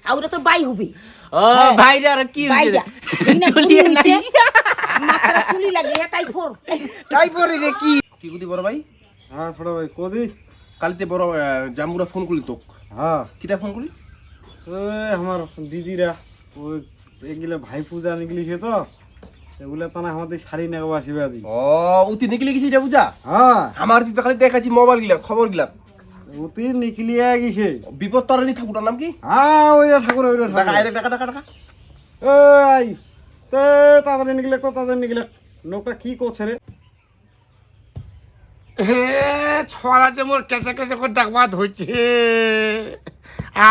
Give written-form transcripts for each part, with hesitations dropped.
আর ওটা তো বাই হবে ও ভাইরা আর কি বাইরা চুলি নাই মাথাটা চুলি লাগে টাইফয়েড টাইপরে রে কি কি কইতি বড় ভাই হ্যাঁ ছোট ভাই কদি কালতে বড় জাম্বুরা ফোন করলি তোক হ্যাঁ কিটা ফোন করলি ওই আমার দিদিরা ওই এগুলা ভাই পূজা নিকলিছে তো এগুলা তো না আমাদের শাড়ি নেওয়া আসবে আজি ও উতি নিকলি গেছি এটা বুঝা হ্যাঁ আমার তো খালি দেখাচ্ছি মোবাইল গিলা খবর গিলা অতি নিকলিয়া গেছে বিপদ তারিণী ঠাকুরের নাম কি হ্যাঁ ওইটা ঠাকুর ওইটা টাকা ঠাকুর আইরে টাকা টাকা টাকা এই তে তাড়াতাড়ি নিকলে তো তাড়াতাড়ি নিকলে লোকটা কি করছে রে হে ছড়া যে মোর কেসে কেসে করে ডাকবাদ হয়েছে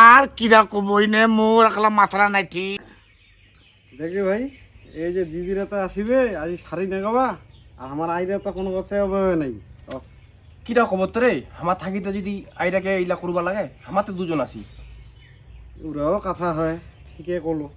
আর কিরা কবই নে মোর একলা মাথাটা নাই ঠিক দেখি ভাই এই যে দিদিরা তো আসিবে আজি শাড়ি নেগাবা আর আমার আইরা তো কোনো কথা হবে নাই কিটা খবর তো রে আমার থাকিতে যদি আইরাকে ইলা করবা লাগে আমার তো দুজন আছি ওরাও কথা হয় ঠিকই করলো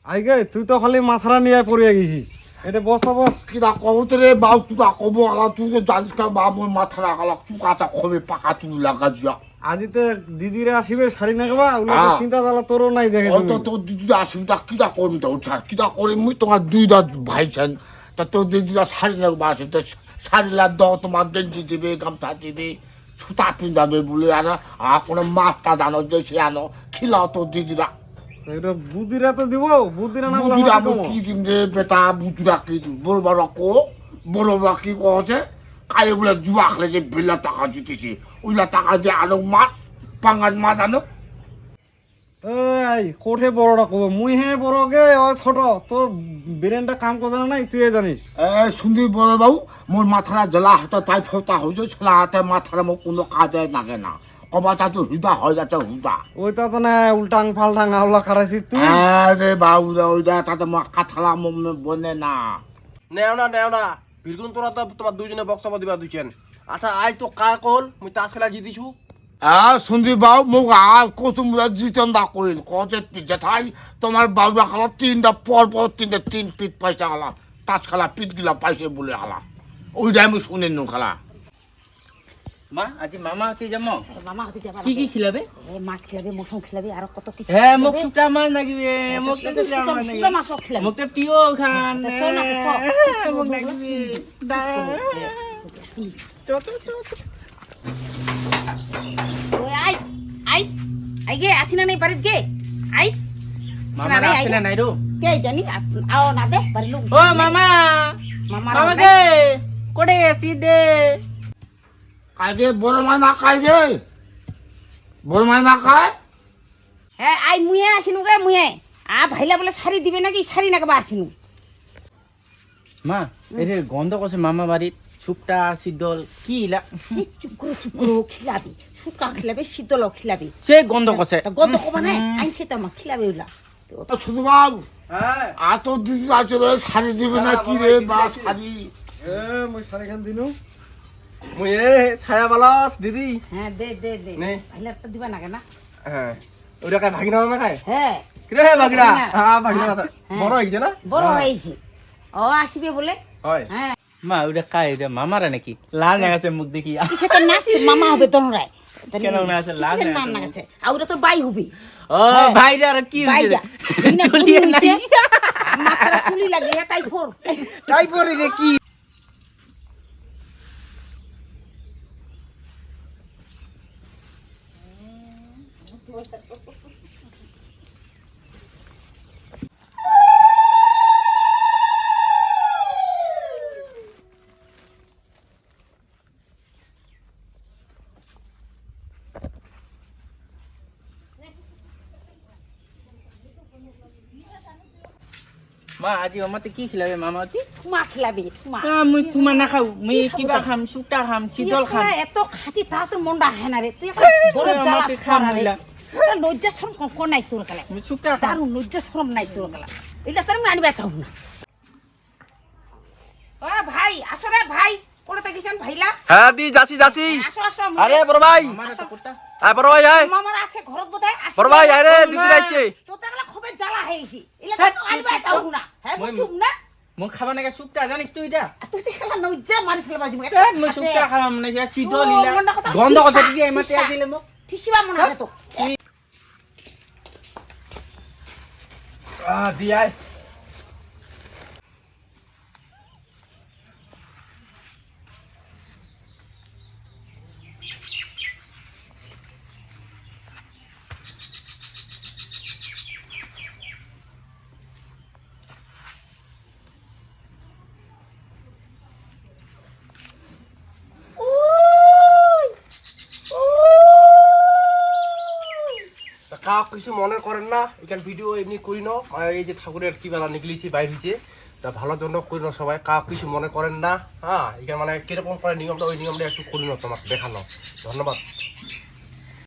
আইগে তুই তো খালি মাথাটা নিয়ে পড়ে গেছিস এটা বস তো বস কিরা কব তো রে বাউ তুই কব আলা তুই যে জানিস কা বা মোর মাথা রাখালা তুই কাঁচা খবে পাকা তুই লাগা যা আজি তো দিদিরা আসিবে শাড়ি নেগাবা ওগুলো হ্যাঁ। চিন্তা তালা তোরও নাই দেখে অত তো দিদি আসিবিটা কিরা করবি তো ছাড় কিরা করি মুই তোমার দুইটা ভাই ছেন তা তোর দিদিরা শাড়ি নেবা আসে তো শাড়ি লাগ দাও তোমার গেঞ্জি দিবে গামছা দিবে সুতা পিন্ধাবে বলে আর কোনো মাছটা জানো যে সে আনো খিলাও তোর দিদিরা এটা বুদিরা তো দিব বুদিরা না বলে বুদ্ধুরা আমার কি দিম রে বেটা বুদ্ধুরা কি বড় বড় কো বড় বড় কি কছে কালে বলে জুয়া খেলে যে বেলা টাকা জিতেছে ওইলা টাকা দিয়ে আনো মাছ পাঙ্গাস মাছ আনো এই কোঠে বড়টা কব মুই হে বড় গে ও ছোট তোর ব্রেনটা কাম করে না নাই তুই জানিস এ শুনবি বড় বাবু মোর মাথাটা জ্বলা হাতে তাই ফোটা হয়েছে ছেলা হাতে মাথাটা মোক কোনো কাজে লাগে না কবাটা তো হুদা হয়ে যাচ্ছে হুদা ওইটা তো না উল্টাং ফাল্টাং আওলা খারাইছিস তুই আরে বাবু ওইটা তাতে মোক কাঠালা বনে না নেও না বিলগুন তোরা তো তোমার দুইজনে বক্তব্য দিবা দুইছেন আচ্ছা আই তো কার কল মুই তাস খেলা জিতিছু শুনবি বাবু মোক আর কচুমরা জিতেন দা কইল কজে যেথাই তোমার বাবু খালা তিনটা পর তিনটা তিন পিট পয়সা খালা তাস খেলা পিট গিলা পাইছে বলে খালা ওইটা আমি শুনে নো খালা মা আজি মামা কি যামো মামা হতে যাবা কি খিলাবে মাছ খিলাবে মৌসুম খিলাবে আর কত কিছু হ্যাঁ মোক সুটা মাছ লাগিবে মোক তো সুটা মাছ ফুলা লাগিবে মাছ খিলাবে মোক তো প্রিয় খান চল না, চল। মোক লাগিবে দা ওই আই আই আই গে আসি না নাই বাড়িত গে আই মামা আসলে নাই রো কে জানি আও না দে বাড়ি লোক ও মামা মামা মামা গে কোড়ে আসি দে কালকে বড় মাছ না খাই রে বড় মাছ না খায় হ্যাঁ আই মুয়ে আসিনু গে মুয়ে ভাইলা বলে শাড়ি দিবে নাকি শাড়ি নাকবা আসিনু মা এই যে গন্ধ করছে মামা বাড়ির সুপটা সিদ্ধল কি ইলা চুপ করো খিলাবি শুকা খিলাবে শীতল খিলাবি সে গন্ধ করছে গন্ধ কবা নাই আইছে তো মা খিলাবে ওলা শুধু বাবু হ্যাঁ এত দিদি আছে রে শাড়ি দিবে না কি রে বা শাড়ি এ মুই শাড়ি খান দিনু মুই এ ছায়া বালাস দিদি হ্যাঁ দে দে দে নে। ভাইলা তো দিবা না কেন হ্যাঁ ওইটা খায় ভাগিনা না খায় হ্যাঁ কিরে ভাগিনা হ্যাঁ ভাগিনা হ্যাঁ। বড় হইছে না বড় হয়েছে ও আসিবে বলে হয় হ্যাঁ মা ওটা খাই ওটা মামারা নাকি লাল লাগাছে মুখ দেখি কিসে তো নাচ মামা হবে তোমরাই কেন না আছে লাল কিসের নাম লাগাছে আর ওটা তো বাই হবে ও ভাইরা আর কি বাইরা বিনা চুলি চুলি নাই হইছে মাথাটা চুলি লাগে টাইফয়েড টাইপরে রে কি মা আজি আমাতে কি খিলাবে মামা অতি মা খিলাবি মা মুই তোমার না খাও মুই কিবা খাম সুটা খাম শীতল খাম এত খাতি তা তো মনটা আহে না রে তুই বড় জ্বালা আমাকে খাম খানা রে হইলা। লজ্জা শরম কোন নাই তোর কালে মুই সুটা খাম দারু লজ্জা শরম নাই তোর কালে এটা তোর আমি আনিবা চাও না ও ভাই আসো রে ভাই কোড়াতে গেছেন ভাইলা হ্যাঁ দি যাচ্ছি আসো আসো আরে বড় ভাই আমার তো কোটা আয় বড় ভাই আয় মামার আছে ঘরত বোধহয় আসো বড় ভাই আয় রে দিদি আইছে তো তাহলে খুব জ্বালা হইছি এটা তো আনিবা চাও না হ্যাঁ বুঝুম না মুই খাবা নাকি সুটা জানিস তুই এটা তুই দেখলা লজ্জা মারি ফেলবা দিমু মুই সুটা খাম না শীতল ইলা মনটা কথা গন্ধ ঠিসা, কথা দিয়ে এমাতে ঠিসা। আসিলে মোক ঠিসিবা মনে আছে তো দিয়াই কাউ কিছু মনে করেন না, এখানে ভিডিও এমনি করি না, এই যে ঠাকুরের কি বেলা নিকলিছি বাইর হয়েছে, তা ভালো জন্য করি না সবাই, কাউ কিছু মনে করেন না। হ্যাঁ, এখানে মানে কিরকম করে নিয়মটা, ওই নিয়মটা একটু করি না তোমাকে দেখানো। ধন্যবাদ।